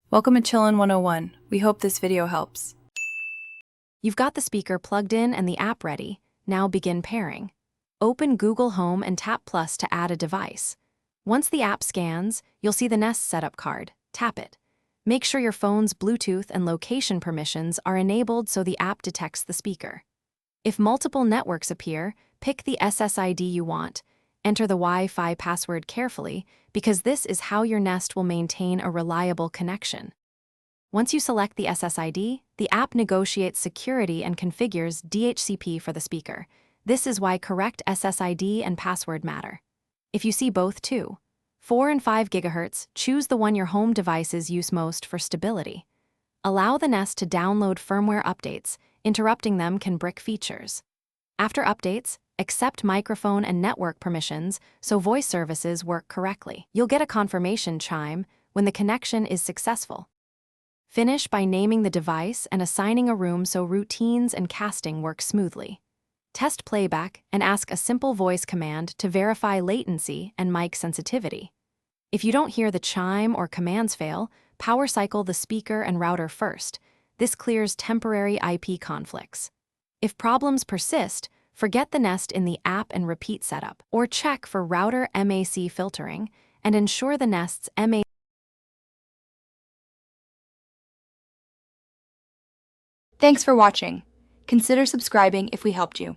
Welcome to Chillin' 101. We hope this video helps. You've got the speaker plugged in and the app ready. Now begin pairing. Open Google Home and tap Plus to add a device. Once the app scans, you'll see the Nest setup card. Tap it. Make sure your phone's Bluetooth and location permissions are enabled so the app detects the speaker. If multiple networks appear, pick the SSID you want. Enter the Wi-Fi password carefully, because this is how your Nest will maintain a reliable connection. Once you select the SSID, the app negotiates security and configures DHCP for the speaker. This is why correct SSID and password matter. If you see both too, 4 and 5 GHz, choose the one your home devices use most for stability. Allow the Nest to download firmware updates. Interrupting them can brick features. After updates, accept microphone and network permissions so voice services work correctly. You'll get a confirmation chime when the connection is successful. Finish by naming the device and assigning a room so routines and casting work smoothly. Test playback and ask a simple voice command to verify latency and mic sensitivity. If you don't hear the chime or commands fail, power cycle the speaker and router first. This clears temporary IP conflicts. If problems persist, forget the Nest in the app and repeat setup, or check for router MAC filtering and ensure the Nest's MAC. Thanks for watching. Consider subscribing if we helped you.